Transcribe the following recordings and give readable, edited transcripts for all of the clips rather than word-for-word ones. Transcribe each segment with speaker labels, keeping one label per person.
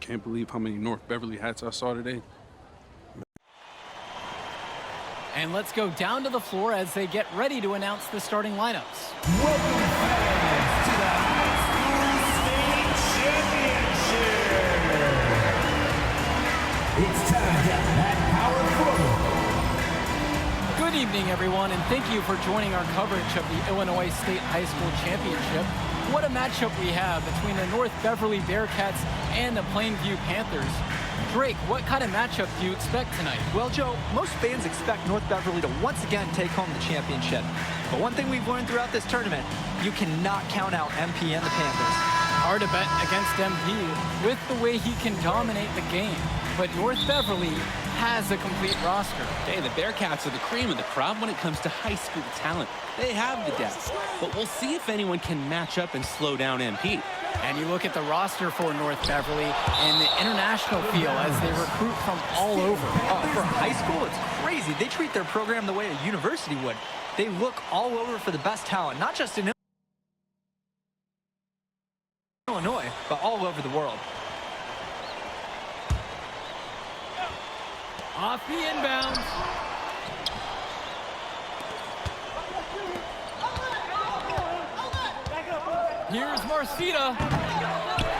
Speaker 1: can't believe how many North Beverly hats I saw today.
Speaker 2: And let's go down to the floor as they get ready to announce the starting lineups.
Speaker 3: Welcome fans to the High School State Championship. It's time to add power forward.
Speaker 2: Good evening, everyone, and thank you for joining our coverage of the Illinois State High School Championship. What a matchup we have between the North Beverly Bearcats and the Plainview Panthers. Drake, what kind of matchup do you expect tonight?
Speaker 4: Well, Joe, most fans expect North Beverly to once again take home the championship. But one thing we've learned throughout this tournament, you cannot count out MP and the Panthers.
Speaker 2: Hard to bet against MP with the way he can dominate the game. But North Beverly has a complete roster.
Speaker 5: Hey, the Bearcats are the cream of the crop when it comes to high school talent. They have the depth, but we'll see if anyone can match up and slow down MP.
Speaker 2: And you look at the roster for North Beverly and the international feel as they recruit from all over.
Speaker 4: Oh, for high school, it's crazy. They treat their program the way a university would. They look all over for the best talent, not just in Illinois, but all over the world.
Speaker 2: Off the inbound. Here's Marcita.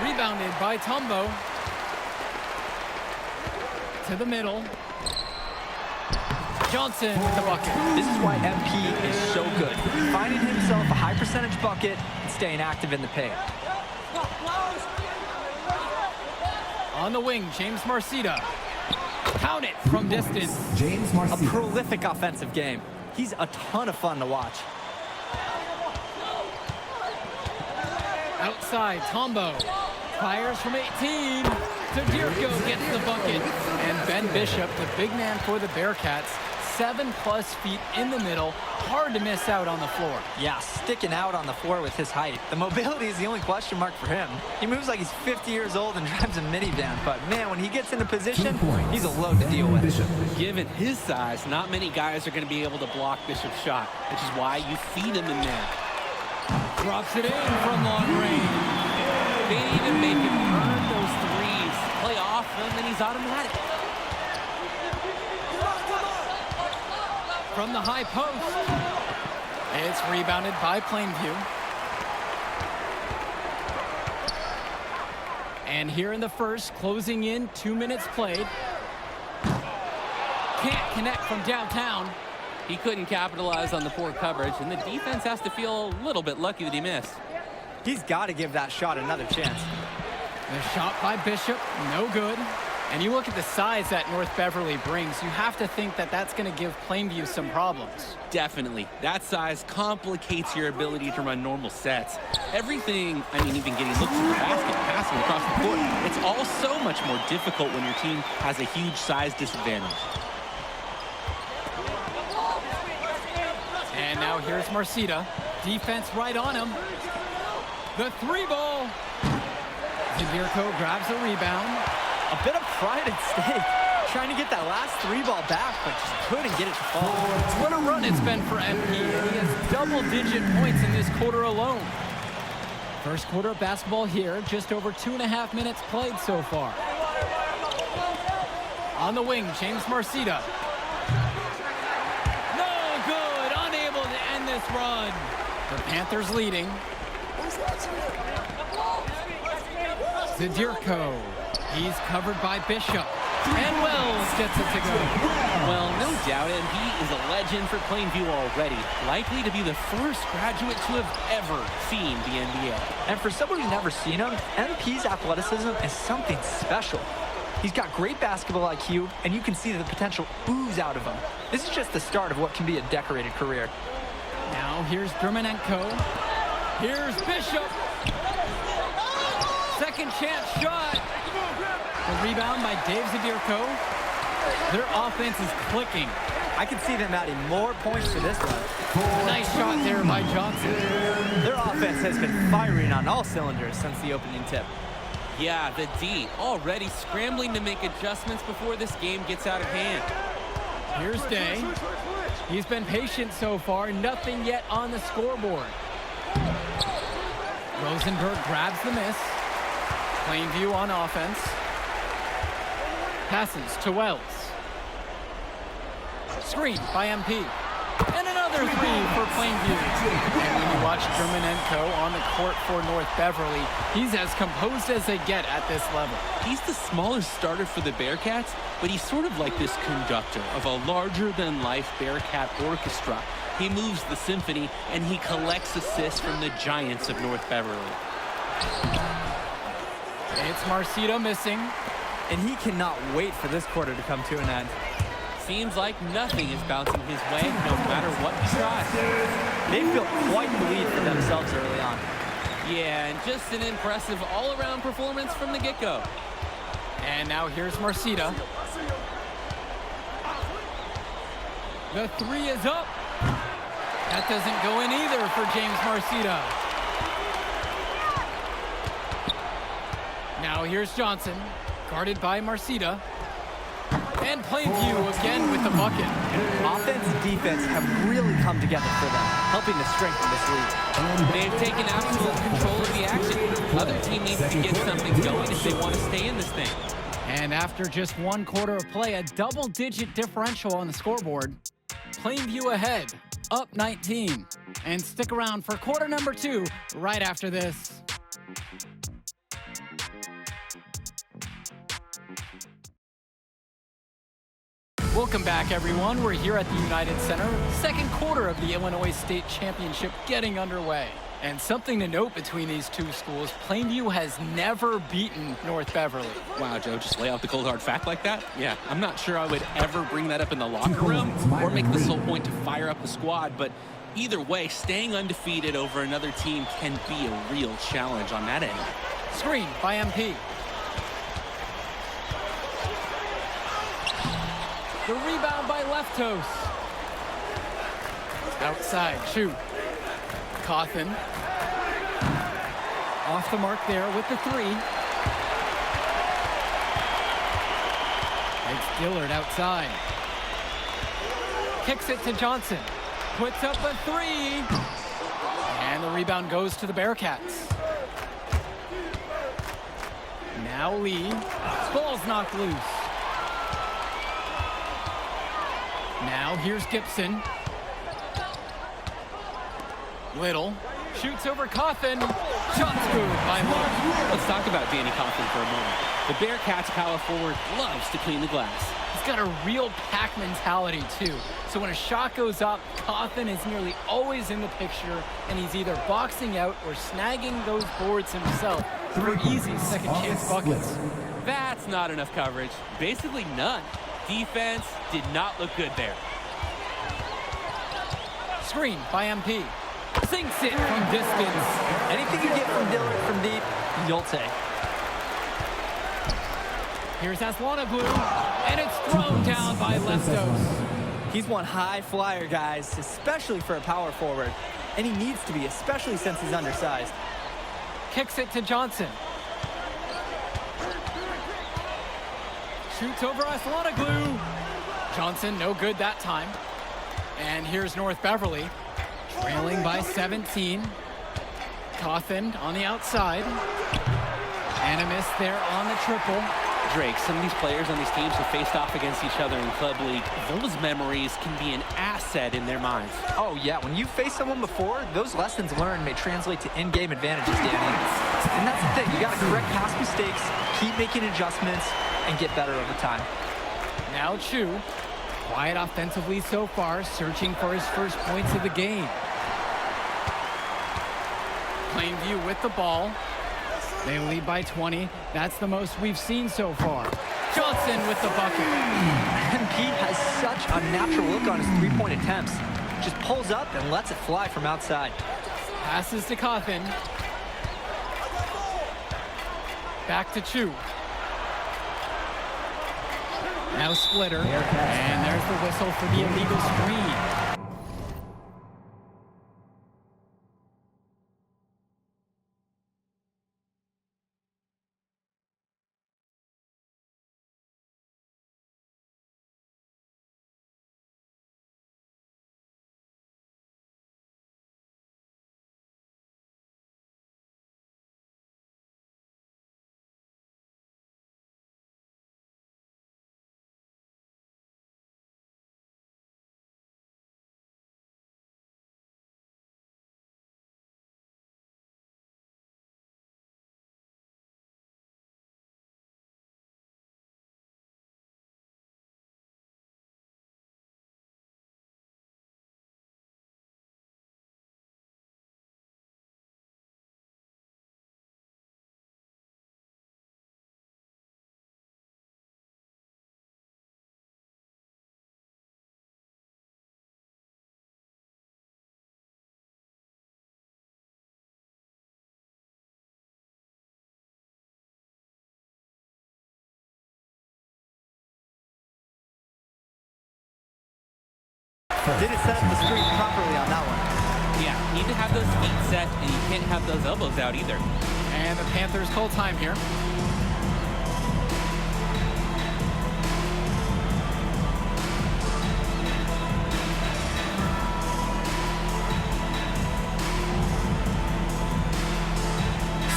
Speaker 2: Rebounded by Tombo. To the middle. Johnson with the bucket.
Speaker 4: This is why MP is so good. Finding himself a high percentage bucket and staying active in the paint.
Speaker 2: On the wing, James Marcita. Count it from distance.
Speaker 3: James
Speaker 4: A
Speaker 3: Marcita.
Speaker 4: prolific offensive game. He's a ton of fun to watch.
Speaker 2: Outside, Tombo fires from 18. Zadirko gets the bucket. And Ben Bishop, the big man for the Bearcats, 7+ feet in the middle. Hard to miss out on the floor.
Speaker 4: Yeah, sticking out on the floor with his height. The mobility is the only question mark for him. He moves like he's 50 years old and drives a minivan, but man, when he gets into position, he's a load to deal with.
Speaker 3: Bishop.
Speaker 5: Given his size, not many guys are going to be able to block Bishop's shot, which is why you feed him in there.
Speaker 2: Drops it in from long range.
Speaker 5: They even make him earn those threes. Play off him, and he's automatic.
Speaker 2: From the high post. It's rebounded by Plainview. And here in the first, closing in, 2 minutes played. Can't connect from downtown.
Speaker 5: He couldn't capitalize on the poor coverage, and the defense has to feel a little bit lucky that he missed.
Speaker 4: He's got to give that shot another chance.
Speaker 2: The shot by Bishop, no good. And you look at the size that North Beverly brings, you have to think that that's going to give Plainview some problems.
Speaker 5: Definitely. That size complicates your ability to run normal sets. Everything, even getting looks at the basket, passing across the court, it's all so much more difficult when your team has a huge size disadvantage.
Speaker 2: And now here's Marcita. Defense right on him. The three ball. Zadirko grabs the rebound.
Speaker 4: A bit of pride at stake. Trying to get that last three ball back, but just couldn't get it to fall.
Speaker 2: What a run it's been for MP. He has double-digit points in this quarter alone. First quarter of basketball here, just over 2.5 minutes played so far. On the wing, James Marcita. No good, unable to end this run. The Panthers leading. Zadirko. He's covered by Bishop. And Wells gets it to go.
Speaker 5: Well, no doubt, and he is a legend for Plainview already. Likely to be the first graduate to have ever seen the NBA.
Speaker 4: And for someone who's never seen him, MP's athleticism is something special. He's got great basketball IQ, and you can see the potential ooze out of him. This is just the start of what can be a decorated career.
Speaker 2: Now here's Drumanenko. Here's Bishop. Second chance shot. The rebound by Dave Zadirko. Their offense is clicking.
Speaker 4: I can see them adding more points to this one.
Speaker 2: Nice shot there by Johnson.
Speaker 4: Their offense has been firing on all cylinders since the opening tip.
Speaker 5: Yeah, the D already scrambling to make adjustments before this game gets out of hand.
Speaker 2: Here's Day. He's been patient so far. Nothing yet on the scoreboard. Rosenberg grabs the miss. Plainview on offense. Passes to Wells. Screen by MP. And another three for Plainview. And when you watch Germanenko on the court for North Beverly, he's as composed as they get at this level.
Speaker 5: He's the smallest starter for the Bearcats, but he's sort of like this conductor of a larger-than-life Bearcat orchestra. He moves the symphony, and he collects assists from the giants of North Beverly.
Speaker 2: It's Marcito missing.
Speaker 4: And he cannot wait for this quarter to come to an end.
Speaker 5: Seems like nothing is bouncing his way, no matter what he tries.
Speaker 4: They built quite the lead for themselves early on.
Speaker 5: Yeah, and just an impressive all-around performance from the get-go.
Speaker 2: And now here's Marcita. The three is up. That doesn't go in either for James Marcita. Now here's Johnson, guarded by Marcita. And Plainview again with the bucket.
Speaker 4: Offense and defense have really come together for them, helping to strengthen this lead.
Speaker 5: They've taken absolute control of the action. Other team needs to get something going if they want to stay in this thing.
Speaker 2: And after just one quarter of play, a double-digit differential on the scoreboard. Plainview ahead, up 19. And stick around for quarter number 2 right after this. Welcome back, everyone. We're here at the United Center. Second quarter of the Illinois State Championship getting underway. And something to note between these two schools, Plainview has never beaten North Beverly.
Speaker 5: Wow, Joe, just lay out the cold hard fact like that? Yeah, I'm not sure I would ever bring that up in the locker room or make this whole point to fire up the squad, but either way, staying undefeated over another team can be a real challenge on that end.
Speaker 2: Screen by MP. The rebound by Leftos. Outside, shoot. Cawthon. Off the mark there with the three. It's Dillard outside. Kicks it to Johnson. Puts up a three. And the rebound goes to the Bearcats. Now Lee. Ball's knocked loose. Now here's Gibson. Little shoots over Cawthon. Shots good by Little.
Speaker 5: Let's talk about Danny Cawthon for a moment. The Bearcats power forward loves to clean the glass.
Speaker 2: He's got a real pack mentality too. So when a shot goes up, Cawthon is nearly always in the picture, and he's either boxing out or snagging those boards himself for easy second chance buckets.
Speaker 5: That's not enough coverage. Basically none. Defense did not look good there.
Speaker 2: Screen by MP. Sinks it from distance.
Speaker 4: Anything you get from Dillard from deep, you'll take.
Speaker 2: Here's Aslanoglu, and it's thrown down by Leftos.
Speaker 4: He's one high flyer, guys, especially for a power forward. And he needs to be, especially since he's undersized.
Speaker 2: Kicks it to Johnson. Shoots over Aslanoglu. Johnson, no good that time. And here's North Beverly, trailing by 17. Cawthon on the outside. And a miss there on the triple.
Speaker 5: Drake, some of these players on these teams have faced off against each other in Club League. Those memories can be an asset in their minds.
Speaker 4: Oh, yeah. When you've faced someone before, those lessons learned may translate to in-game advantages, Danny. And that's the thing. You got to correct past mistakes, keep making adjustments, and get better over time.
Speaker 2: Now Chu, quiet offensively so far, searching for his first points of the game. Plainview with the ball. They lead by 20. That's the most we've seen so far. Johnson with the bucket.
Speaker 4: And Pete has such a natural look on his three-point attempts. Just pulls up and lets it fly from outside.
Speaker 2: Passes to Cawthon. Back to Chu. Now Splitter. And there's the whistle for the illegal screen.
Speaker 4: Didn't set up the screen properly on that one.
Speaker 5: Yeah, you need to have those feet set, and you can't have those elbows out either.
Speaker 2: And the Panthers call time here.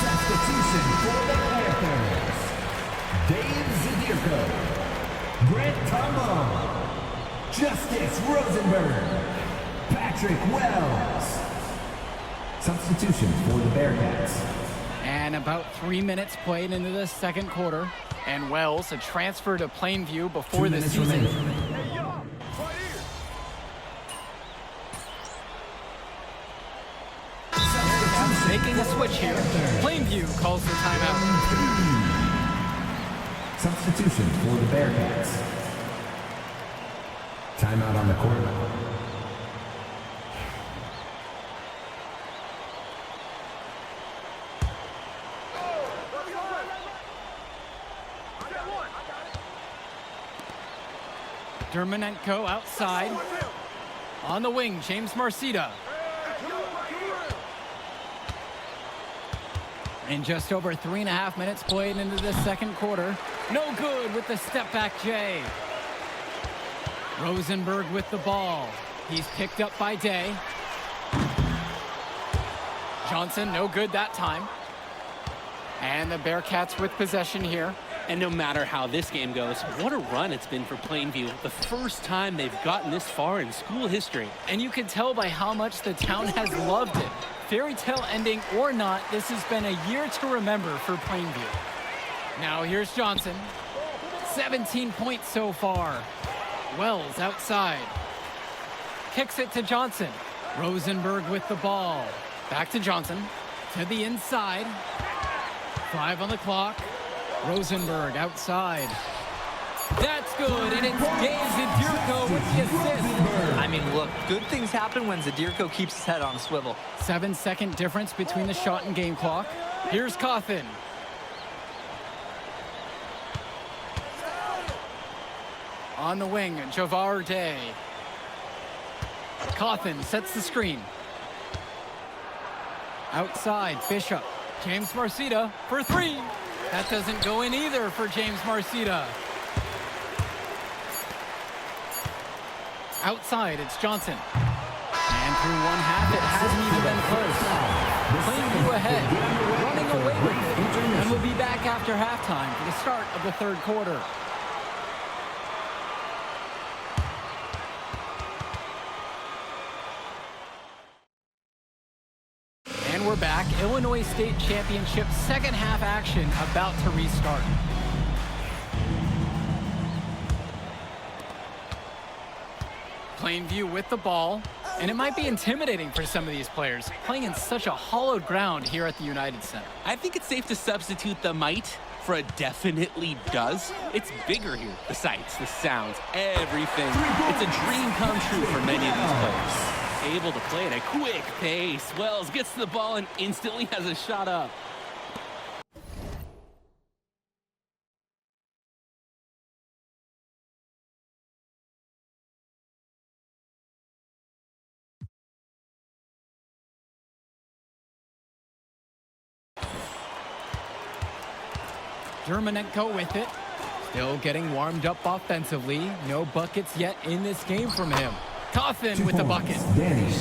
Speaker 3: Substitution for the Panthers. Dave Zadirko. Brent Tumbo. Justice Rosenberg. Patrick Wells. Substitution for the Bearcats.
Speaker 2: And about 3 minutes played into the second quarter. And Wells, a transfer to Plainview before
Speaker 3: 2
Speaker 2: the
Speaker 3: minutes
Speaker 2: season.
Speaker 3: remaining.
Speaker 2: Making a switch here. Plainview calls the timeout.
Speaker 3: Substitution for the Bearcats. Timeout on the court.
Speaker 2: Dermonenko outside. On the wing, James Marcita. In just over 3.5 minutes played into the second quarter. No good with the step back Jay. Rosenberg with the ball. He's picked up by Day. Johnson, no good that time. And the Bearcats with possession here.
Speaker 5: And no matter how this game goes, what a run it's been for Plainview. The first time they've gotten this far in school history.
Speaker 2: And you can tell by how much the town has loved it. Fairy tale ending or not, this has been a year to remember for Plainview. Now here's Johnson. 17 points so far. Wells outside. Kicks it to Johnson. Rosenberg with the ball. Back to Johnson. To the inside. 5 on the clock. Rosenberg outside. That's good, and it's Dave Zadirko with the assist.
Speaker 4: I mean, look, good things happen when Zadirko keeps his head on a swivel.
Speaker 2: 7-second difference between the shot and game clock. Here's Cawthon. On the wing, Javar Day. Cawthon sets the screen. Outside, Bishop. James Marcita for 3. That doesn't go in either for James Marcita. Outside, it's Johnson. And through one half, it hasn't even been close. Plainview ahead, running away with it. And we'll be back after halftime for the start of the third quarter. And we're back. Illinois State Championship second half action about to restart. Plainview with the ball, and it might be intimidating for some of these players playing in such a hollowed ground here at the United Center.
Speaker 5: I think it's safe to substitute the might for a definitely does. It's bigger here. The sights, the sounds, everything. It's a dream come true for many of these players. Able to play at a quick pace. Wells gets to the ball and instantly has a shot up.
Speaker 2: Dermonenko with it. Still getting warmed up offensively. No buckets yet in this game from him. Cawthon with the bucket.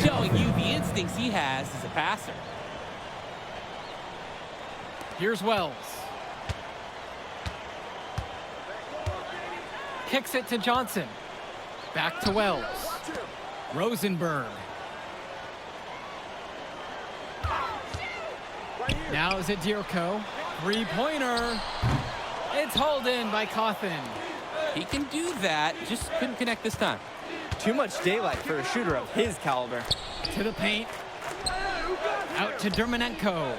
Speaker 5: Showing you the instincts he has as a passer.
Speaker 2: Here's Wells. Kicks it to Johnson. Back to Wells. Rosenberg. Now Zadirko. Three-pointer. It's hauled in by Cawthon.
Speaker 5: He can do that, just couldn't connect this time.
Speaker 4: Too much daylight for a shooter of his caliber.
Speaker 2: To the paint. Out to Dermonenko.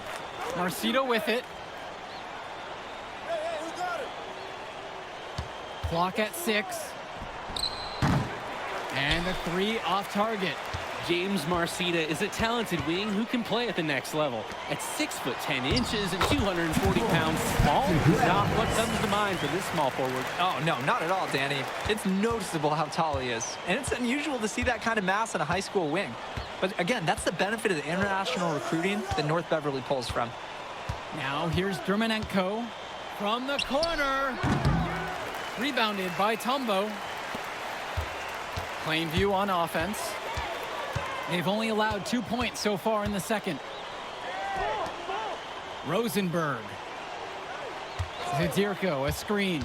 Speaker 2: Marcita with it. Clock at 6. And the 3 off target.
Speaker 5: James Marcita is a talented wing who can play at the next level. At 6 foot 10 inches and 240 pounds, small is not what comes to mind for this small forward.
Speaker 4: Oh, no, not at all, Danny. It's noticeable how tall he is. And it's unusual to see that kind of mass in a high school wing. But again, that's the benefit of the international recruiting that North Beverly pulls from.
Speaker 2: Now here's Dermonenko from the corner. Rebounded by Tombo. Plainview on offense. They've only allowed 2 points so far in the second. Rosenberg. Zadirko, a screen.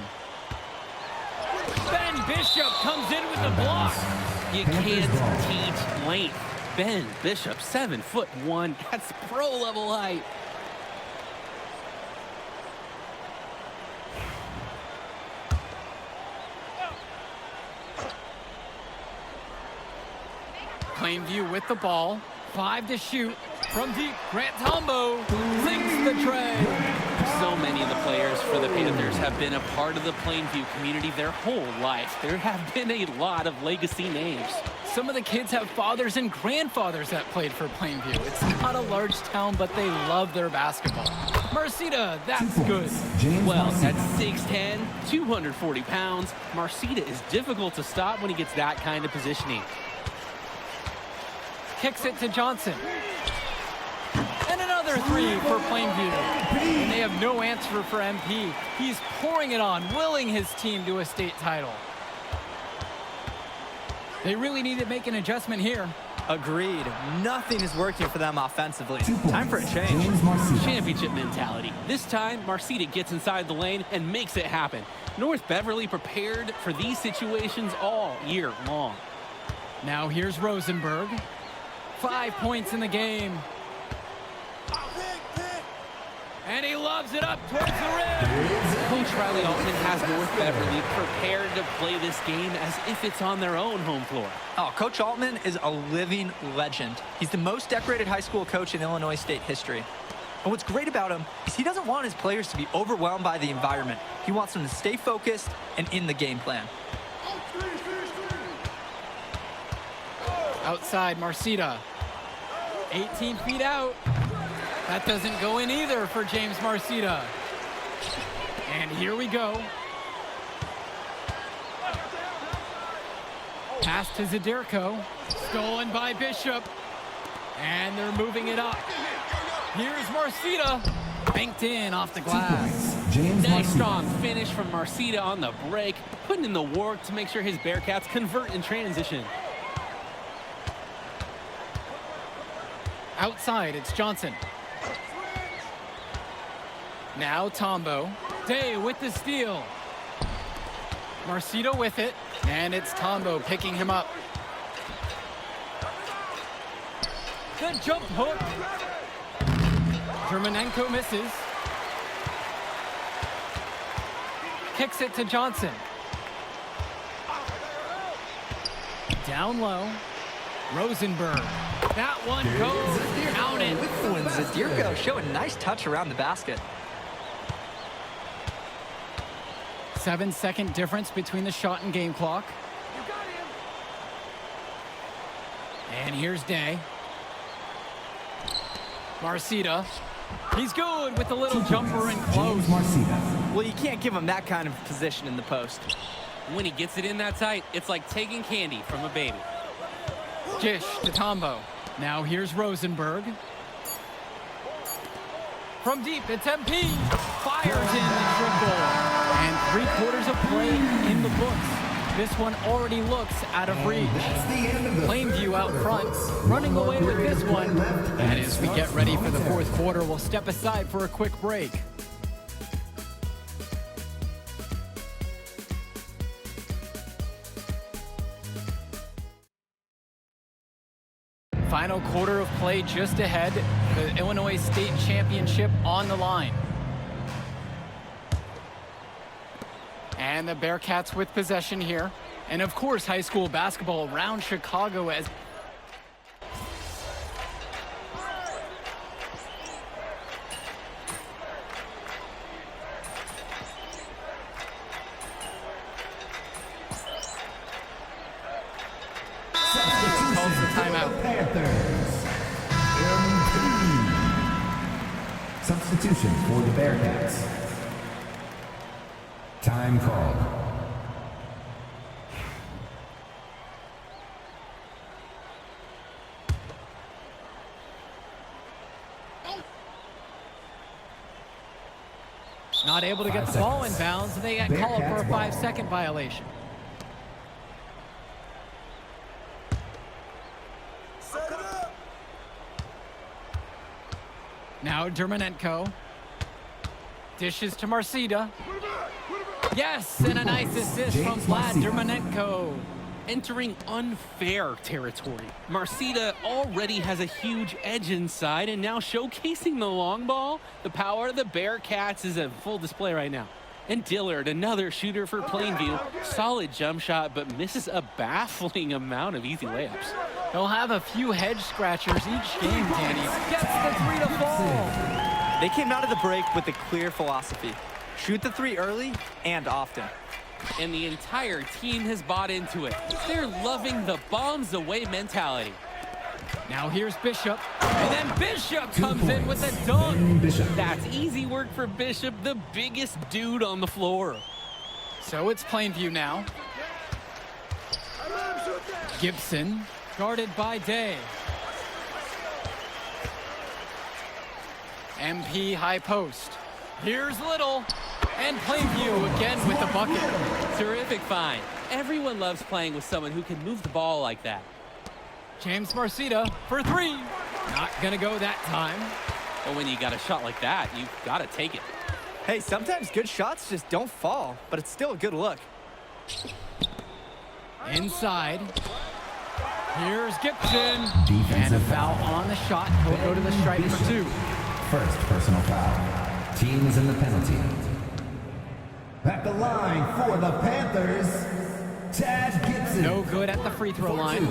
Speaker 2: Ben Bishop comes in with the block.
Speaker 5: You can't teach length. Ben Bishop, 7'1". That's pro level height.
Speaker 2: Plainview with the ball. 5 to shoot. From deep, Grant Tombo sinks the tray.
Speaker 5: So many of the players for the Panthers have been a part of the Plainview community their whole life. There have been a lot of legacy names.
Speaker 2: Some of the kids have fathers and grandfathers that played for Plainview. It's not a large town, but they love their basketball. Marcita, that's good.
Speaker 5: Well, at 6'10", 240 pounds, Marcita is difficult to stop when he gets that kind of positioning.
Speaker 2: Kicks it to Johnson. And another three for Plainview. And they have no answer for MP. He's pouring it on, willing his team to a state title. They really need to make an adjustment here.
Speaker 4: Agreed. Nothing is working for them offensively. Time for a change.
Speaker 5: Championship mentality. This time, Marcita gets inside the lane and makes it happen. North Beverly prepared for these situations all year long.
Speaker 2: Now here's Rosenberg. 5 points in the game. And he lobs it up towards the rim.
Speaker 5: Coach Riley Altman has North Beverly prepared to play this game as if it's on their own home floor.
Speaker 4: Oh, Coach Altman is a living legend. He's the most decorated high school coach in Illinois state history. And what's great about him is he doesn't want his players to be overwhelmed by the environment. He wants them to stay focused and in the game plan.
Speaker 2: Outside, Marcita. 18 feet out. That doesn't go in either for James Marcita. And here we go. Pass to Zadirko. Stolen by Bishop. And they're moving it up. Here's Marcita. Banked in off the glass.
Speaker 5: Nice strong finish from Marcita on the break. Putting in the work to make sure his Bearcats convert in transition.
Speaker 2: Outside, it's Johnson. Now Tombo. Day with the steal. Marcita with it. And it's Tombo picking him up. Good jump hook. Dermonenko misses. Kicks it to Johnson. Down low. Rosenberg. That one goes. Count it.
Speaker 4: And Zadirko showing a nice touch around the basket.
Speaker 2: 7-second difference between the shot and game clock. And here's Day. Marcita. He's good with the little jumper and close.
Speaker 4: Well, you can't give him that kind of position in the post.
Speaker 5: When he gets it in that tight, it's like taking candy from a baby.
Speaker 2: Gish to Tombo. Now here's Rosenberg. From deep, it's MP. Fires in the triple. And 3/4 of play in the books. This one already looks out of reach. Plainview out front, running away with this one. And as we get ready for the fourth quarter, we'll step aside for a quick break. Final quarter of play just ahead. The Illinois State Championship on the line. And the Bearcats with possession here. And of course, high school basketball around Chicago as calls the timeout.
Speaker 3: Substitution for the Bearcats. Time called.
Speaker 2: Not able to get
Speaker 3: 5
Speaker 2: the ball in
Speaker 3: seconds.
Speaker 2: bounds, and they get called for a
Speaker 3: Bearcats ball.
Speaker 2: 5-second violation. Now Dermonenko dishes to Marcida. Yes, and a nice assist from
Speaker 3: James
Speaker 2: Vlad
Speaker 3: Marcida.
Speaker 2: Dermonenko.
Speaker 5: Entering unfair territory. Marcida already has a huge edge inside, and now showcasing the long ball. The power of the Bearcats is a full display right now. And Dillard, another shooter for Plainview. Solid jump shot, but misses a baffling amount of easy layups.
Speaker 2: He'll have a few hedge scratchers each game, Danny. Gets the three to fall.
Speaker 4: They came out of the break with a clear philosophy. Shoot the three early and often.
Speaker 5: And the entire team has bought into it. They're loving the bombs away mentality.
Speaker 2: Now here's Bishop, and then Bishop comes in with a dunk.
Speaker 3: Ben Bishop.
Speaker 5: That's easy work for Bishop, the biggest dude on the floor.
Speaker 2: So it's Plainview now. Gibson, guarded by Day. MP high post. Here's Little, and Plainview again with the bucket.
Speaker 5: Terrific find. Everyone loves playing with someone who can move the ball like that.
Speaker 2: James Marcida for three. Not gonna go that time.
Speaker 5: But when you got a shot like that, you've got to take it.
Speaker 4: Hey, sometimes good shots just don't fall, but it's still a good look.
Speaker 2: Inside. Here's Gibson.
Speaker 3: Defensive
Speaker 2: And a foul on the shot. He'll go to the stripe
Speaker 3: Bishop.
Speaker 2: for two.
Speaker 3: First personal foul. Teams in the penalty. At the line for the Panthers, Tad Gibson.
Speaker 2: No good at the free throw line.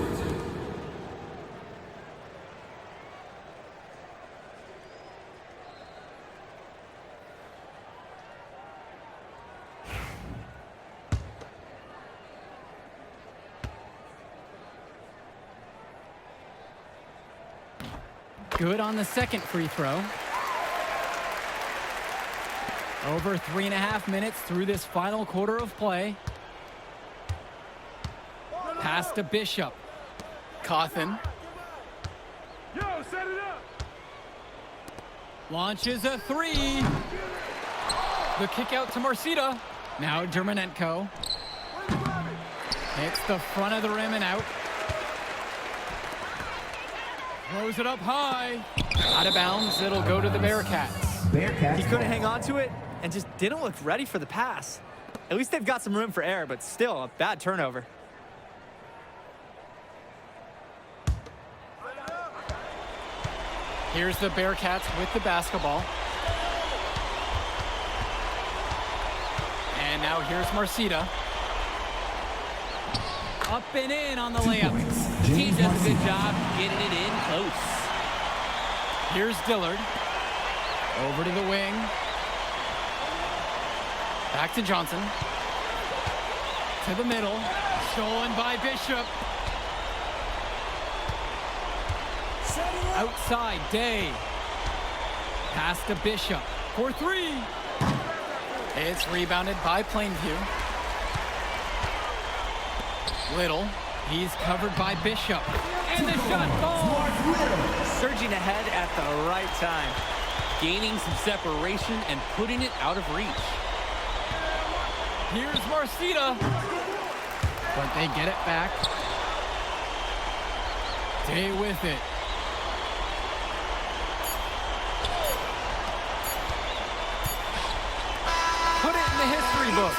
Speaker 2: Good on the second free throw. Over 3.5 minutes through this final quarter of play. Pass to Bishop. Cawthon. Launches a three. The kick out to Marcida. Now Dermonenko. Hits the front of the rim and out. Throws it up high. Out of bounds. It'll go to the Bearcats.
Speaker 3: Bearcats.
Speaker 4: He couldn't
Speaker 3: ball.
Speaker 4: hang on to it and just didn't look ready for the pass. At least they've got some room for error, but still a bad turnover.
Speaker 2: Here's the Bearcats with the basketball. And now here's Marcida. Up and in on the
Speaker 3: 2
Speaker 2: layup.
Speaker 3: points.
Speaker 5: Team
Speaker 3: James
Speaker 5: does a good
Speaker 3: Marcida.
Speaker 5: job getting it in close.
Speaker 2: Here's Dillard. Over to the wing. Back to Johnson. To the middle. Stolen by Bishop. Outside, Day. Pass to Bishop for three. It's rebounded by Plainview. Little. He's covered by Bishop. And the shot falls.
Speaker 4: Surging ahead at the right time.
Speaker 5: Gaining some separation and putting it out of reach.
Speaker 2: Here's Marcida. But they get it back. Day with it. Put it in the history book.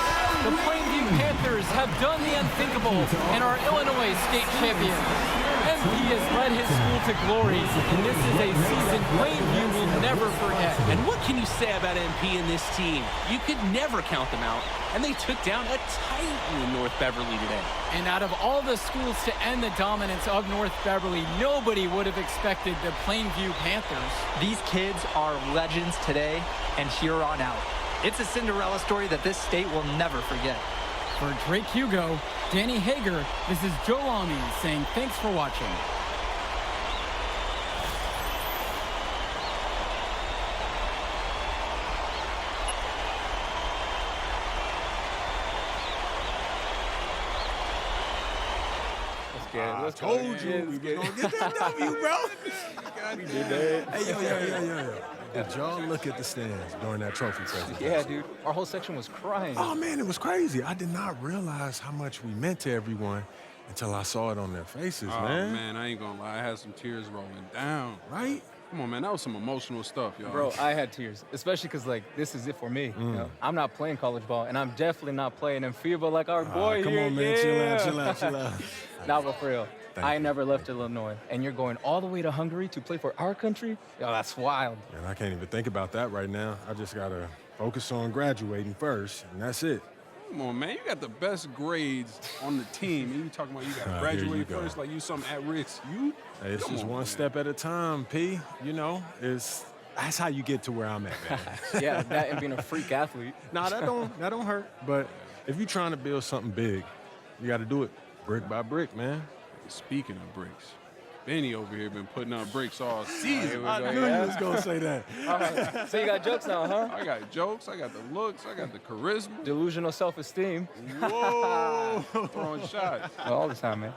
Speaker 2: The Plainview Panthers have done the unthinkable and are Illinois state champions. MP has led his school to glory, and this is a season Plainview will never forget.
Speaker 5: And what can you say about MP and this team? You could never count them out. And they took down a Titan in North Beverly today.
Speaker 2: And out of all the schools to end the dominance of North Beverly, nobody would have expected the Plainview Panthers.
Speaker 4: These kids are legends today and here on out. It's a Cinderella story that this state will never forget.
Speaker 2: For Drake Hugo, Danny Hager, this is Joe Lamy saying thanks for watching. get it. Let's go.
Speaker 6: Told you we were gonna get that W, bro.
Speaker 2: We did that.
Speaker 6: Hey, yo. Did y'all look at the stands during that trophy presentation?
Speaker 2: Yeah, dude. Our whole section was crying.
Speaker 6: Oh, man, it was crazy. I did not realize how much we meant to everyone until I saw it on their faces,
Speaker 1: Oh,
Speaker 6: man.
Speaker 1: man, I ain't gonna lie. I had some tears rolling down.
Speaker 6: Right?
Speaker 1: Come on, man. That was some emotional stuff, y'all.
Speaker 2: Bro, I had tears, especially because, like, this is it for me. You know? I'm not playing college ball, and I'm definitely not playing in FIBA like our boy
Speaker 6: Come
Speaker 2: here.
Speaker 6: on, man.
Speaker 2: Yeah.
Speaker 6: Chill out.
Speaker 2: Nah, but for real,
Speaker 6: Thank
Speaker 2: I
Speaker 6: you.
Speaker 2: never left Illinois, and you're going all the way to Hungary to play for our country? Yo, that's wild.
Speaker 6: And I can't even think about that right now. I just got to focus on graduating first, and that's it.
Speaker 1: Come on, man. You got the best grades on the team, and you talking about you got to
Speaker 6: Here you
Speaker 1: graduate
Speaker 6: go.
Speaker 1: first like you something at risk. You?
Speaker 6: Hey, it's
Speaker 1: Come
Speaker 6: just
Speaker 1: on,
Speaker 6: one
Speaker 1: man.
Speaker 6: step at a time, P. You know, that's how you get to where I'm at, man.
Speaker 2: Yeah, that and being a freak athlete.
Speaker 6: Nah, that don't hurt. But if you're trying to build something big, you got to do it brick by brick, man.
Speaker 1: Speaking of bricks, Benny over here been putting up bricks all season.
Speaker 6: I knew you was gonna say that.
Speaker 2: All right, so you got jokes now, huh?
Speaker 1: I got jokes, I got the looks, I got the charisma.
Speaker 2: Delusional self-esteem.
Speaker 1: Whoa, throwing shots.
Speaker 2: All the time, man.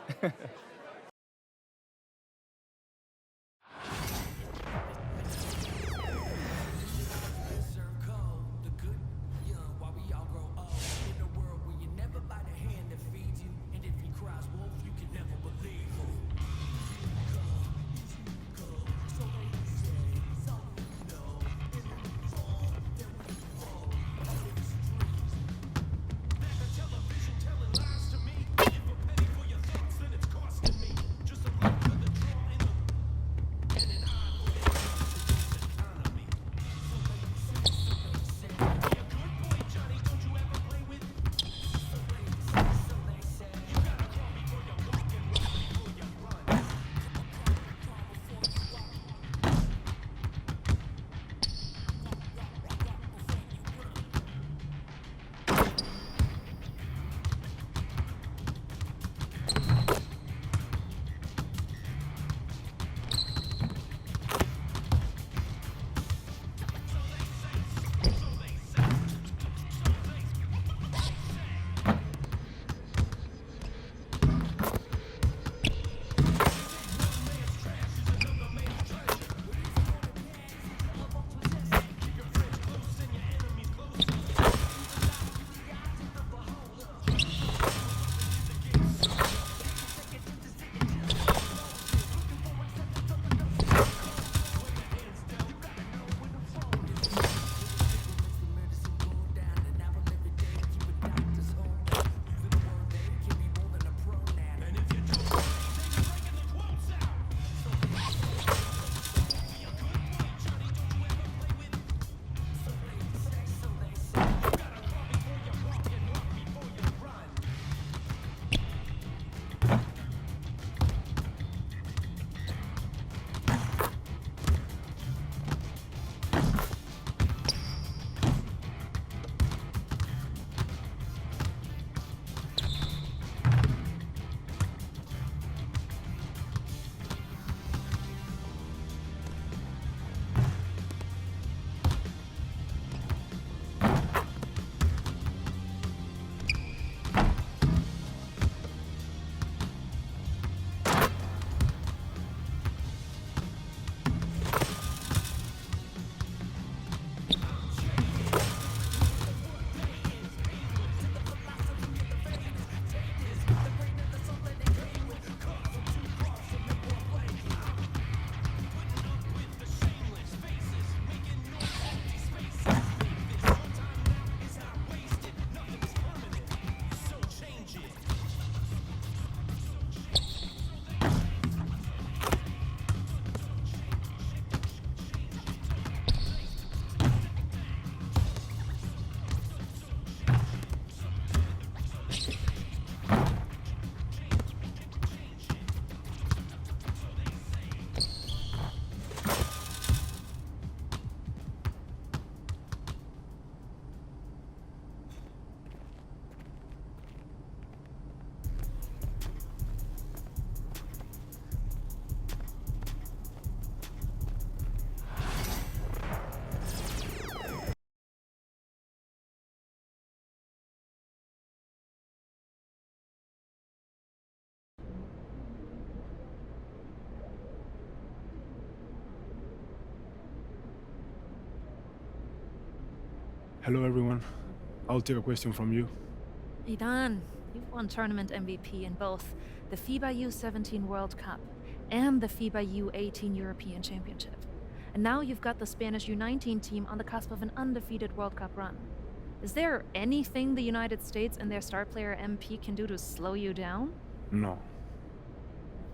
Speaker 7: Hello, everyone. I'll take a question from you.
Speaker 8: Ivan, you've won tournament MVP in both the FIBA U17 World Cup and the FIBA U18 European Championship. And now you've got the Spanish U19 team on the cusp of an undefeated World Cup run. Is there anything the United States and their star player MP can do to slow you down?
Speaker 7: No.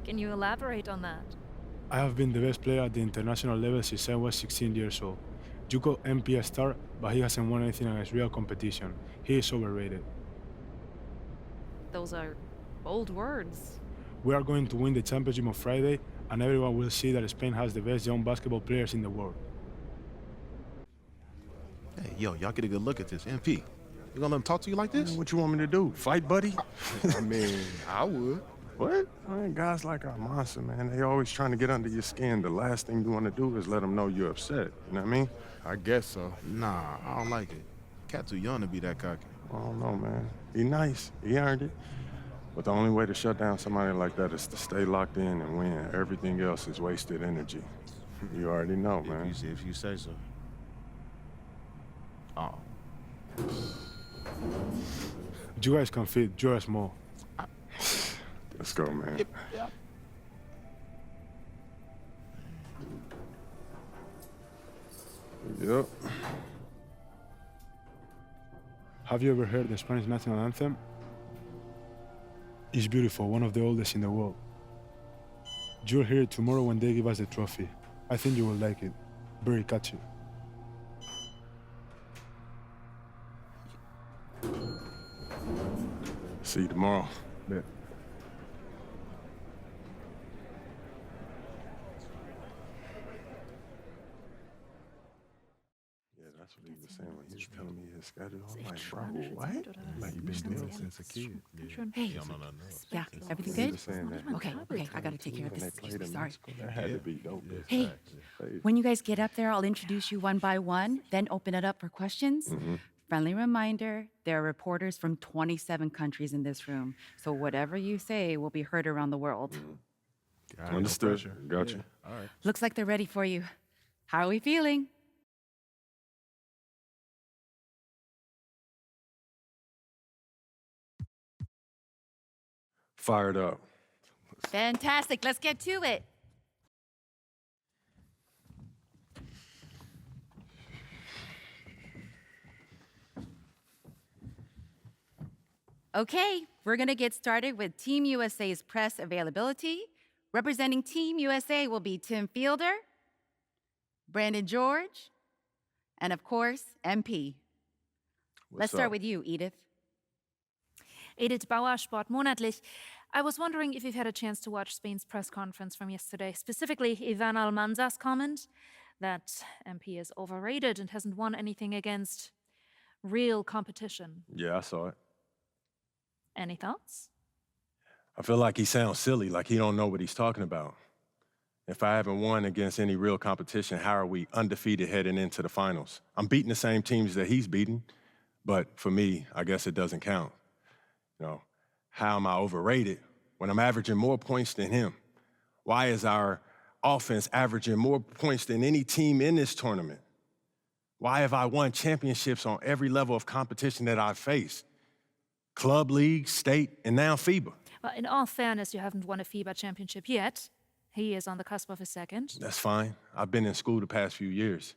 Speaker 8: Can you elaborate on that?
Speaker 7: I have been the best player at the international level since I was 16 years old. You call MP a star, but he hasn't won anything against real competition. He is overrated.
Speaker 8: Those are bold words.
Speaker 7: We are going to win the championship on Friday, and everyone will see that Spain has the best young basketball players in the world.
Speaker 9: Hey, yo, y'all get a good look at this. MP, you gonna let him talk to you like this?
Speaker 6: What you want me to do? Fight, buddy?
Speaker 9: I mean, I would.
Speaker 6: What? Man, guys like our monster, man, they always trying to get under your skin. The last thing you want to do is let them know you're upset. You know what I mean?
Speaker 9: I guess so. Nah, I don't like it. Cat too young to be that cocky.
Speaker 6: I don't know, man. He nice. He earned it. But the only way to shut down somebody like that is to stay locked in and win. Everything else is wasted energy. You already know, man.
Speaker 9: If you say so. Oh.
Speaker 7: You guys can fit, you're small.
Speaker 6: Let's go, man.
Speaker 9: Yep.
Speaker 6: Yep.
Speaker 7: Have you ever heard the Spanish national anthem? It's beautiful, one of the oldest in the world. You'll hear it tomorrow when they give us the trophy. I think you will like it. Very catchy.
Speaker 6: See you tomorrow.
Speaker 7: Bet.
Speaker 6: Yeah, that's what he was saying when he was telling me his schedule. I'm like, bro, what? Like, you been ill since a kid.
Speaker 10: Hey, yeah, everything
Speaker 6: He
Speaker 10: good?
Speaker 6: was saying that.
Speaker 10: Okay, I gotta take care of
Speaker 6: When
Speaker 10: this.
Speaker 6: they played in
Speaker 10: Sorry.
Speaker 6: Mexico, that had to be dope.
Speaker 10: Hey, when you guys get up there, I'll introduce you one by one, then open it up for questions. Friendly reminder, there are reporters from 27 countries in this room, so whatever you say will be heard around the world.
Speaker 6: Understood. Gotcha.
Speaker 9: All right.
Speaker 10: Looks like they're ready for you. How are we feeling?
Speaker 6: Fired up.
Speaker 10: Fantastic, let's get to it. Okay, we're gonna get started with Team USA's press availability. Representing Team USA will be Tim Fielder, Brandon George, and of course, MP. Let's start with you, Edith.
Speaker 8: Edith Bauer, Sport Monatlich. I was wondering if you've had a chance to watch Spain's press conference from yesterday, specifically Ivan Almanza's comment that MP is overrated and hasn't won anything against real competition.
Speaker 6: Yeah, I saw it.
Speaker 8: Any thoughts?
Speaker 6: I feel like he sounds silly, like he don't know what he's talking about. If I haven't won against any real competition, how are we undefeated heading into the finals? I'm beating the same teams that he's beating, but for me, I guess it doesn't count. You know, how am I overrated when I'm averaging more points than him? Why is our offense averaging more points than any team in this tournament? Why have I won championships on every level of competition that I've faced? Club, league, state, and now FIBA.
Speaker 8: Well, in all fairness, you haven't won a FIBA championship yet. He is on the cusp of a second.
Speaker 6: That's fine. I've been in school the past few years.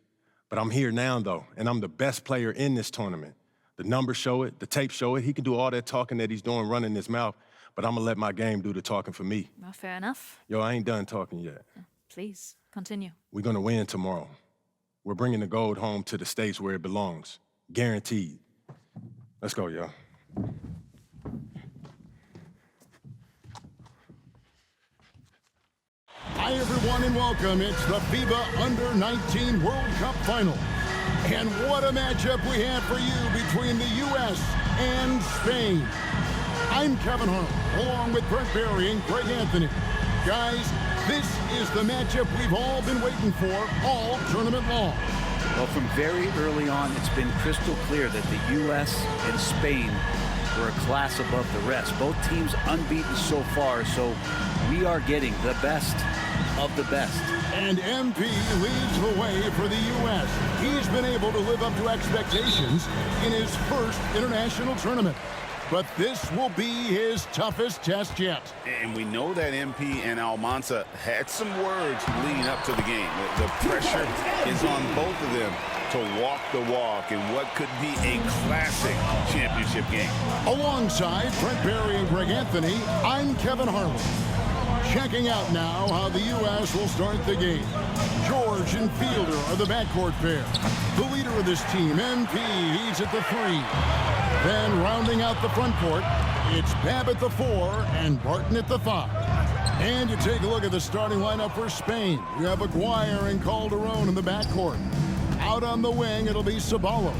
Speaker 6: But I'm here now, though, and I'm the best player in this tournament. The numbers show it, the tape show it. He can do all that talking that he's doing, running his mouth, but I'm gonna let my game do the talking for me.
Speaker 8: Well, fair enough.
Speaker 6: Yo, I ain't done talking yet.
Speaker 8: Please, continue.
Speaker 6: We're gonna win tomorrow. We're bringing the gold home to the States where it belongs. Guaranteed. Let's go, y'all.
Speaker 11: Hi, everyone, and welcome. It's the FIBA Under-19 World Cup Final. And what a matchup we have for you between the U.S. and Spain. I'm Kevin Hart, along with Brent Barry and Greg Anthony. Guys, this is the matchup we've all been waiting for all tournament long.
Speaker 12: Well, from very early on, it's been crystal clear that the U.S. and Spain were a class above the rest. Both teams unbeaten so far, so we are getting the best of the best.
Speaker 11: And MP leads the way for the U.S. He's He's been able to live up to expectations in his first international tournament. But this will be his toughest test yet.
Speaker 13: And we know that MP and Almanza had some words leading up to the game. The pressure is on both of them to walk the walk in what could be a classic championship game.
Speaker 11: Alongside Brent Barry and Greg Anthony, I'm Kevin Harlan. Checking out now how the U.S. will start the game. George and Fielder are the backcourt pair. The leader of this team, MP, he's at the 3. Then rounding out the front court, it's Babb at the 4 and Barton at the 5. And you take a look at the starting lineup for Spain. You have Aguirre and Calderon in the backcourt. Out on the wing, it'll be Ceballos.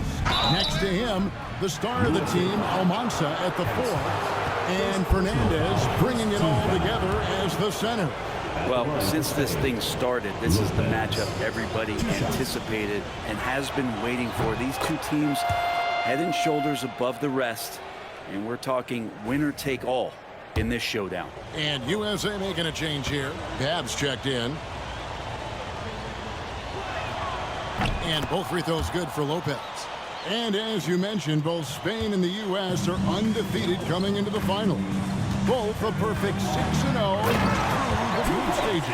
Speaker 11: Next to him, the star of the team, Almanza at the 4. And Fernandez bringing it all together as the center.
Speaker 12: Well, since this thing started, this is the matchup everybody anticipated and has been waiting for. These two teams head and shoulders above the rest, and we're talking winner take all in this showdown.
Speaker 11: And USA making a change here. Babb's checked in. And both free throws good for Lopez. And as you mentioned, both Spain and the U.S. are undefeated coming into the final. Both a perfect 6-0 through the group stages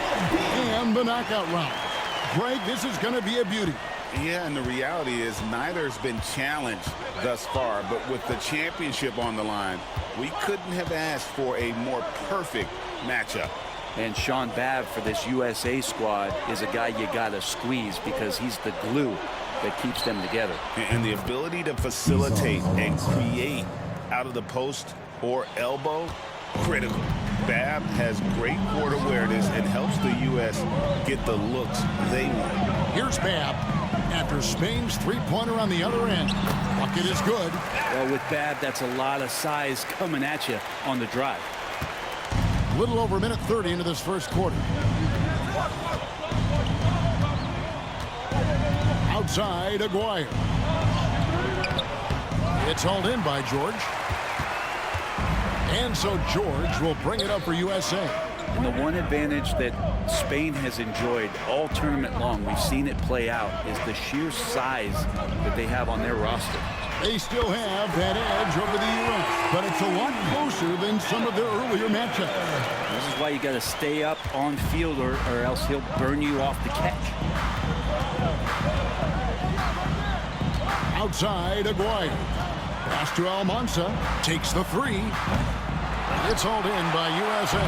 Speaker 11: and the knockout round. Greg, this is going to be a beauty.
Speaker 13: Yeah, and the reality is neither has been challenged thus far, but with the championship on the line, we couldn't have asked for a more perfect matchup.
Speaker 12: And Sean Babb for this USA squad is a guy you got to squeeze because he's the glue that keeps them together.
Speaker 13: And the ability to facilitate and create out of the post or elbow, critical. Babb has great court awareness and helps the U.S. get the looks they want.
Speaker 11: Here's Babb after Spain's three-pointer on the other end. Bucket is good.
Speaker 12: Well, with Babb, that's a lot of size coming at you on the drive.
Speaker 11: Little over a minute 30 into this first quarter. Outside, Aguirre. It's hauled in by George. And so George will bring it up for USA.
Speaker 12: And the one advantage that Spain has enjoyed all tournament long, we've seen it play out, is the sheer size that they have on their roster.
Speaker 11: They still have that edge over the U.S., but it's a lot closer than some of their earlier matchups.
Speaker 12: This is why you got to stay up on field or else he'll burn you off the catch.
Speaker 11: Outside, Aguirre. Pass to Almanza. Takes the 3. It's hauled in by USA.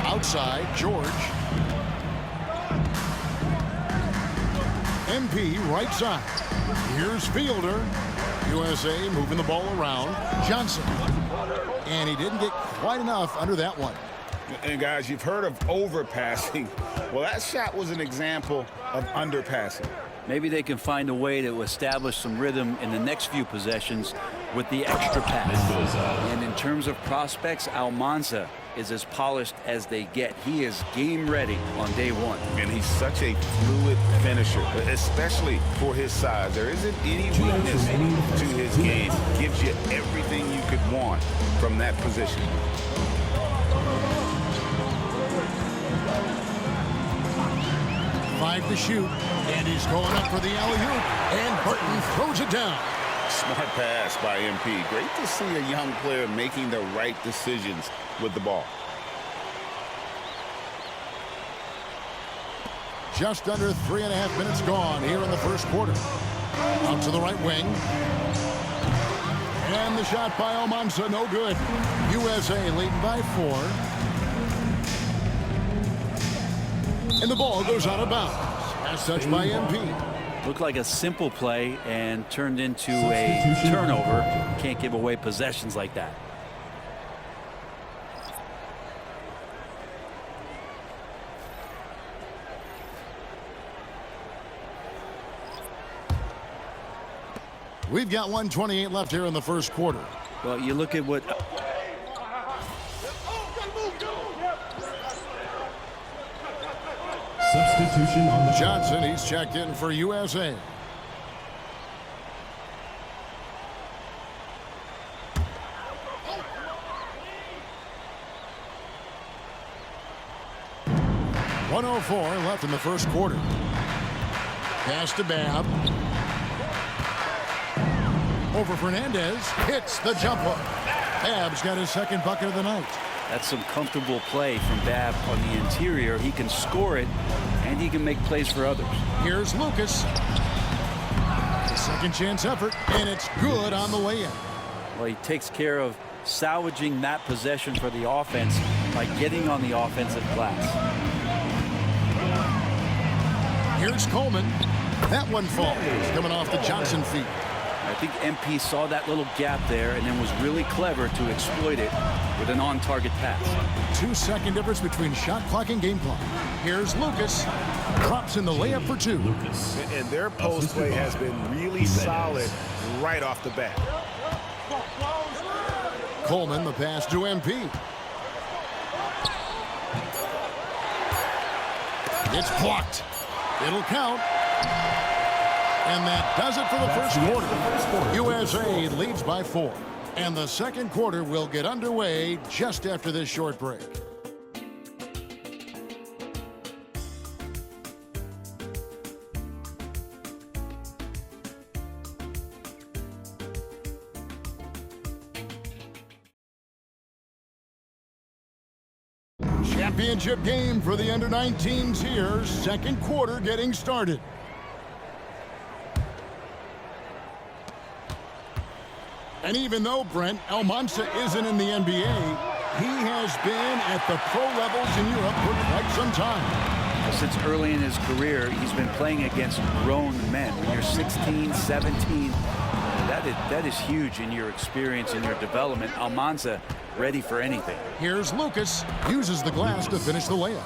Speaker 11: Outside, George. MP right side. Here's Fielder. USA moving the ball around. Johnson. And he didn't get quite enough under that one.
Speaker 13: And guys, you've heard of overpassing. Well, that shot was an example of underpassing.
Speaker 12: Maybe they can find a way to establish some rhythm in the next few possessions with the extra pass. And in terms of prospects, Almanza is as polished as they get. He is game ready on day one.
Speaker 13: And he's such a fluid finisher, especially for his size. There isn't any weakness to his game. Gives you everything you could want from that position.
Speaker 11: Five to shoot, and he's going up for the alley-oop, and Burton throws it down.
Speaker 13: Smart pass by MP. Great to see a young player making the right decisions with the ball.
Speaker 11: Just under 3.5 minutes gone here in the first quarter. Out to the right wing. And the shot by Almanza, no good. USA leading by 4. And the ball goes out of bounds. As touched by MP.
Speaker 12: Looked like a simple play and turned into a turnover. Can't give away possessions like that.
Speaker 11: We've got 1:28 left here in the first quarter.
Speaker 12: Well, you look at what...
Speaker 11: Substitution on the Johnson, he's checked in for USA. 1:04 left in the first quarter. Pass to Babb. Over Fernandez. Hits the jumper. Babb's got his second bucket of the night.
Speaker 12: That's some comfortable play from Babb on the interior. He can score it, and he can make plays for others.
Speaker 11: Here's Lucas. A second chance effort, and it's good on the way in.
Speaker 12: Well, he takes care of salvaging that possession for the offense by getting on the offensive glass.
Speaker 11: Here's Coleman. That one falls, coming off the Johnson feet.
Speaker 12: I think MP saw that little gap there and then was really clever to exploit it with an on-target pass.
Speaker 11: 2-second difference between shot clock and game clock. Here's Lucas. Drops in the layup for two.
Speaker 13: And their post play has been really solid right off the bat.
Speaker 11: Coleman, the pass to MP. It's blocked. It'll count. And that does it for the first quarter. USA leads by 4. And the second quarter will get underway just after this short break. Championship game for the under-19s here. Second quarter getting started. And even though, Brent, Almanza isn't in the NBA, he has been at the pro levels in Europe for quite some time.
Speaker 12: Since early in his career, he's been playing against grown men. When you're 16, 17, that is huge in your experience and your development. Almanza ready for anything.
Speaker 11: Here's Lucas. Uses the glass to finish the layup.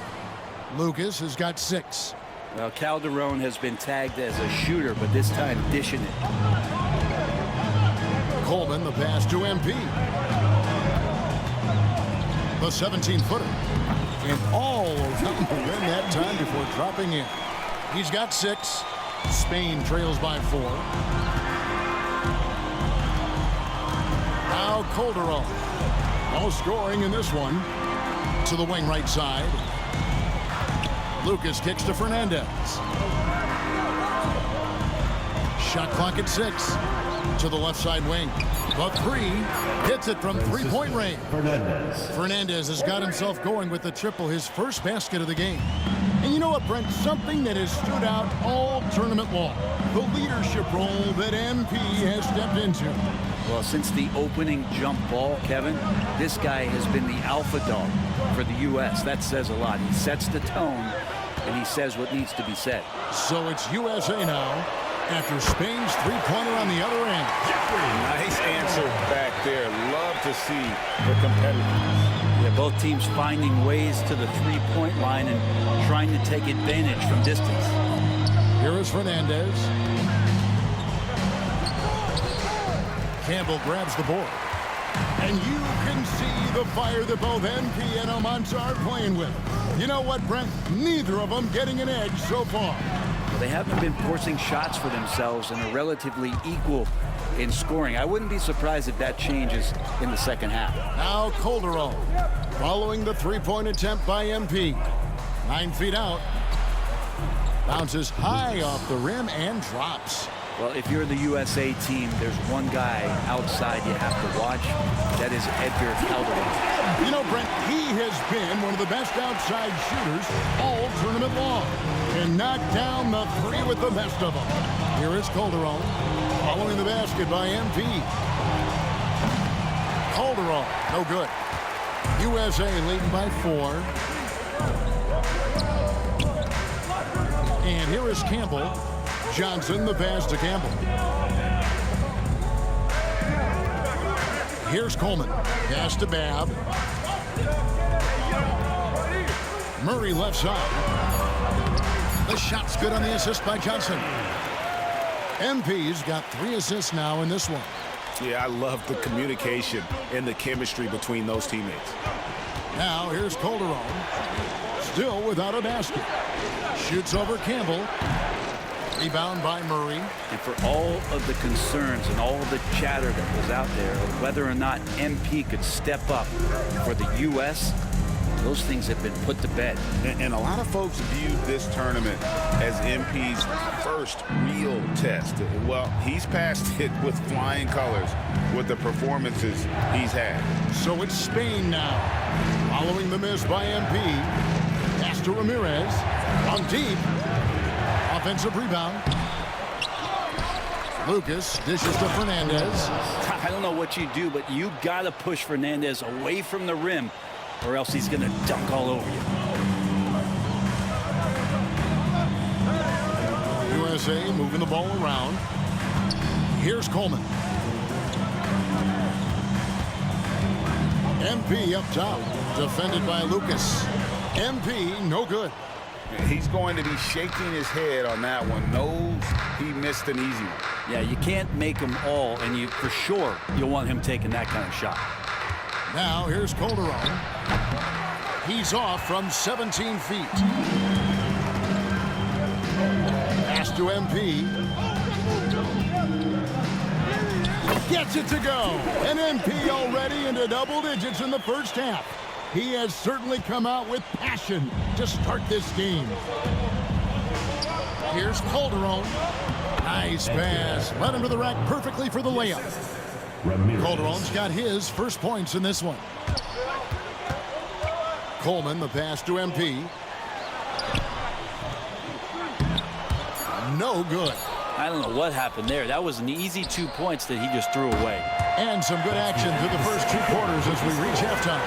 Speaker 11: Lucas has got 6.
Speaker 12: Well, Calderon has been tagged as a shooter, but this time dishing it.
Speaker 11: Coleman, the pass to MP. The 17-footer. And all around the rim that time before dropping in. He's got 6. Spain trails by 4. Now Calderon. No scoring in this one. To the wing right side. Lucas kicks to Fernandez. Shot clock at 6. To the left side wing. The 3 hits it from three-point range. Fernandez has got himself going with the triple, his first basket of the game. And you know what, Brent? Something that has stood out all tournament long. The leadership role that MP has stepped into.
Speaker 12: Well, since the opening jump ball, Kevin, this guy has been the alpha dog for the U.S. That says a lot. He sets the tone, and he says what needs to be said.
Speaker 11: So it's USA now. After Spain's three-pointer on the other end.
Speaker 13: Nice answer back there. Love to see the competitiveness.
Speaker 12: Yeah, both teams finding ways to the three-point line and trying to take advantage from distance.
Speaker 11: Here is Fernandez. Campbell grabs the board. And you can see the fire that both MP and Almanza are playing with. You know what, Brent? Neither of them getting an edge so far.
Speaker 12: They haven't been forcing shots for themselves and are relatively equal in scoring. I wouldn't be surprised if that changes in the second half.
Speaker 11: Now Calderon following the three-point attempt by MP. 9 feet out. Bounces high off the rim and drops.
Speaker 12: Well, if you're the USA team, there's one guy outside you have to watch. That is Edgar Calderon.
Speaker 11: You know, Brent, he has been one of the best outside shooters all tournament long. And knocked down the 3 with the best of them. Here is Calderon following the basket by MP. Calderon, no good. USA leading by 4. And here is Campbell. Johnson, the pass to Campbell. Here's Coleman. Pass to Babb. Murray left side. The shot's good on the assist by Johnson. MP's got 3 assists now in this one.
Speaker 13: Yeah, I love the communication and the chemistry between those teammates.
Speaker 11: Now here's Calderon. Still without a basket. Shoots over Campbell. Rebound by Murray.
Speaker 12: And for all of the concerns and all of the chatter that was out there, whether or not MP could step up for the U.S., those things have been put to bed.
Speaker 13: And a lot of folks viewed this tournament as MP's first real test. Well, he's passed it with flying colors with the performances he's had.
Speaker 11: So it's Spain now. Following the miss by MP. Pass to Ramirez. On deep. Offensive rebound. Lucas dishes to Fernandez.
Speaker 12: I don't know what you do, but you got to push Fernandez away from the rim, or else he's going to dunk all over you.
Speaker 11: USA moving the ball around. Here's Coleman. MP up top. Defended by Lucas. MP, no good.
Speaker 13: He's going to be shaking his head on that one. Knows he missed an easy one.
Speaker 12: Yeah, you can't make them all, and you for sure you'll want him taking that kind of shot.
Speaker 11: Now here's Calderon. He's off from 17 feet. Pass to MP. Gets it to go. And MP already into double digits in the first half. He has certainly come out with passion to start this game. Here's Calderon. Nice pass. Led him to the rack perfectly for the layup. Calderon's got his first points in this one. Coleman, the pass to MP. No good.
Speaker 12: I don't know what happened there. That was an easy 2 points that he just threw away.
Speaker 11: And some good action through the first 2 quarters as we reach halftime.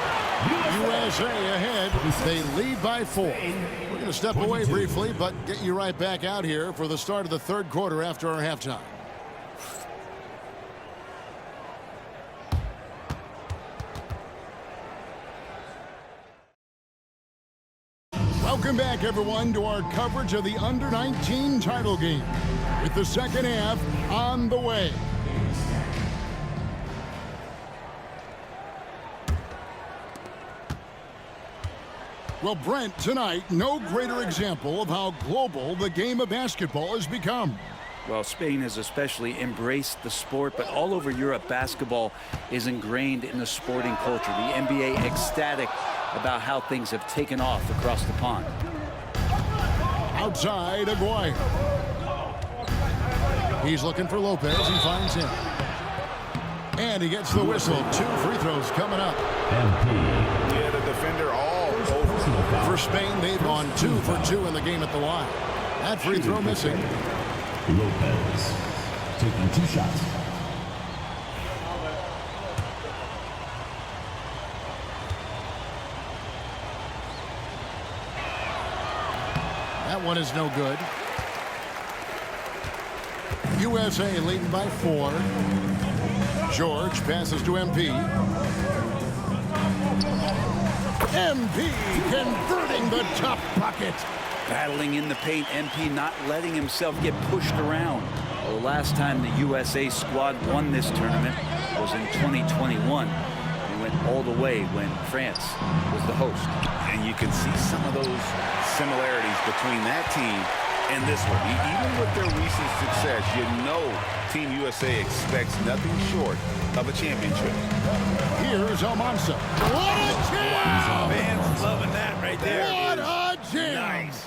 Speaker 11: USA ahead. They lead by 4. We're going to step away briefly, but get you right back out here for the start of the third quarter after our halftime. Welcome back, everyone, to our coverage of the Under-19 title game, with the second half on the way. Well, Brent, tonight, no greater example of how global the game of basketball has become.
Speaker 12: Well, Spain has especially embraced the sport, but all over Europe, basketball is ingrained in the sporting culture. The NBA ecstatic about how things have taken off across the pond.
Speaker 11: Outside, Aguirre. He's looking for Lopez. He finds him. And he gets the whistle. 2 free throws coming up.
Speaker 13: Yeah, the defender all over.
Speaker 11: For Spain, they've gone 2 for 2 in the game at the line. That free throw missing.
Speaker 3: Lopez taking 2 shots.
Speaker 11: That one is no good. USA leading by 4. George passes to MP. MP converting the top bucket.
Speaker 12: Battling in the paint, MP not letting himself get pushed around. Well, the last time the USA squad won this tournament was in 2021. They went all the way when France was the host.
Speaker 13: And you can see some of those similarities between that team and this one. Even with their recent success, you know Team USA expects nothing short of a championship.
Speaker 11: Here's Almanza. What a jam!
Speaker 13: Wow, man's loving that right there.
Speaker 11: What a jam!
Speaker 13: Nice.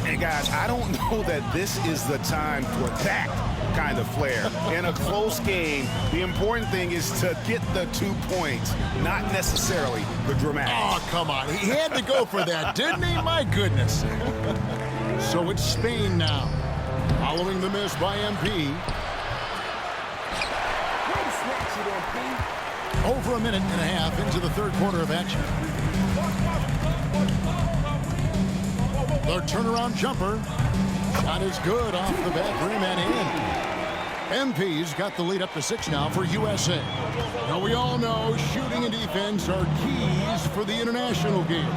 Speaker 13: And guys, I don't know that this is the time for that kind of flair. In a close game, the important thing is to get the 2 points, not necessarily the dramatic.
Speaker 11: Oh, come on. He had to go for that, didn't he? My goodness. So it's Spain now. Following the miss by MP. Over a minute and a half into the third quarter of action. The turnaround jumper. Shot is good off the back rim and in. MP's got the lead up to 6 now for USA. Now we all know shooting and defense are keys for the international game.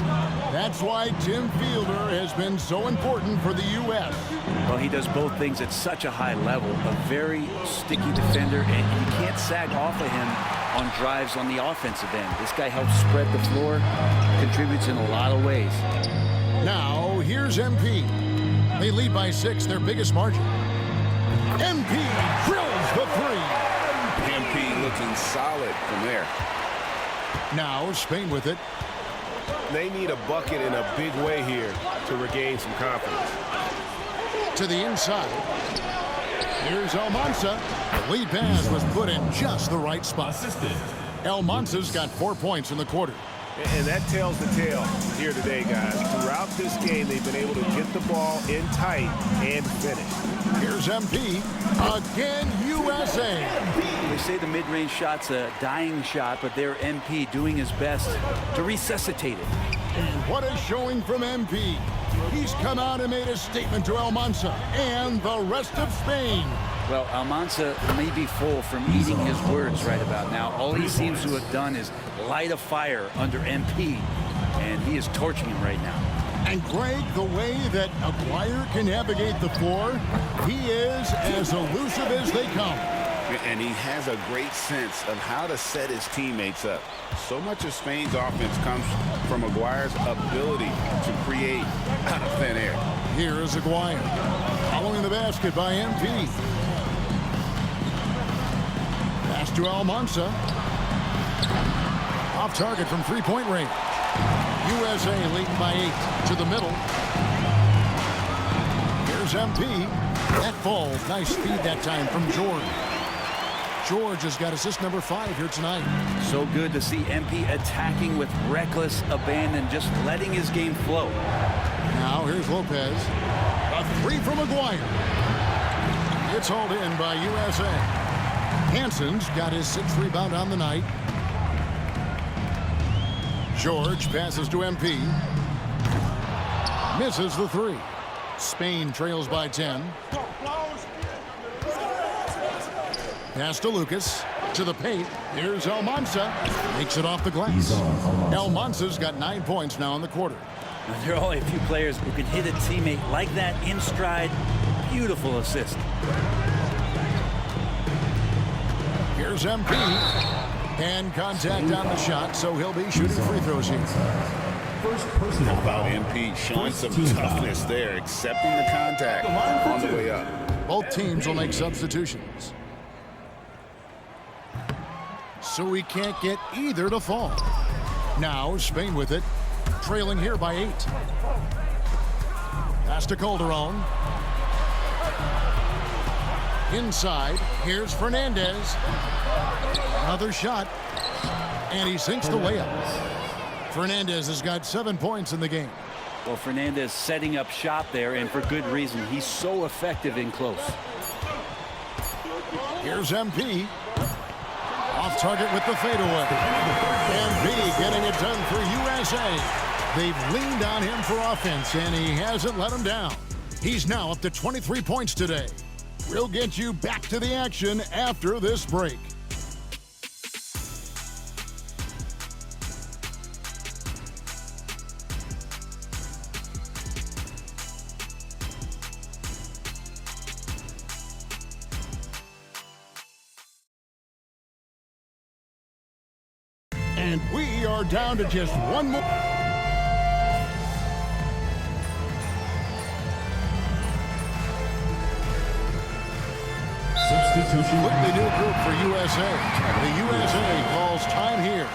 Speaker 11: That's why Tim Fielder has been so important for the U.S.
Speaker 12: Well, he does both things at such a high level. A very sticky defender, and you can't sag off of him on drives on the offensive end. This guy helps spread the floor, contributes in a lot of ways.
Speaker 11: Now, here's MP. They lead by 6, their biggest margin. MP drills the 3.
Speaker 13: MP looking solid from there.
Speaker 11: Now, Spain with it.
Speaker 13: They need a bucket in a big way here to regain some confidence.
Speaker 11: To the inside. Here's Almansa. The lead pass was put in just the right spot. Almansa's got 4 points in the quarter.
Speaker 13: And that tells the tale here today, guys. Throughout this game, they've been able to get the ball in tight and finish.
Speaker 11: Here's MP. Again, USA.
Speaker 12: They say the mid-range shot's a dying shot, but they're MP doing his best to resuscitate it.
Speaker 11: And what a showing from MP. He's come out and made a statement to Almansa and the rest of Spain.
Speaker 12: Well, Almansa may be full from eating his words right about now. All he seems to have done is light a fire under MP, and he is torching him right now.
Speaker 11: And Greg, the way that Aguirre can navigate the floor, he is as elusive as they come.
Speaker 13: And he has a great sense of how to set his teammates up. So much of Spain's offense comes from Aguirre's ability to create out of thin air.
Speaker 11: Here is Aguirre, following the basket by MP. Pass to Almansa. Off target from three-point range. USA leading by 8 to the middle. Here's MP. That ball, nice speed that time from George. George has got assist number 5 here tonight.
Speaker 12: So good to see MP attacking with reckless abandon, just letting his game flow.
Speaker 11: Now here's Lopez. A 3 from Aguirre. It's hauled in by USA. Hansen's got his 6th rebound on the night. George passes to MP. Misses the 3. Spain trails by 10. Pass to Lucas. To the paint. Here's Almansa. Makes it off the glass. Almansa's got 9 points now in the quarter.
Speaker 12: There are only a few players who can hit a teammate like that in stride. Beautiful assist.
Speaker 11: Here's MP. And contact on the shot, so he'll be shooting free throws here.
Speaker 13: How about MP showing some toughness there, accepting the contact on the way up.
Speaker 11: Both teams will make substitutions. So we can't get either to fall. Now Spain with it, trailing here by 8. Pass to Calderon. Inside, here's Fernandez. Another shot, and he sinks the layup. Fernandez has got 7 points in the game.
Speaker 12: Well, Fernandez setting up shop there, and for good reason. He's so effective in close.
Speaker 11: Here's MP. Off target with the fadeaway. MP getting it done for USA. They've leaned on him for offense, and he hasn't let them down. He's now up to 23 points today. We'll get you back to the action after this break. And we are down to just one more. Substitution. Completely new group for USA. The USA calls time here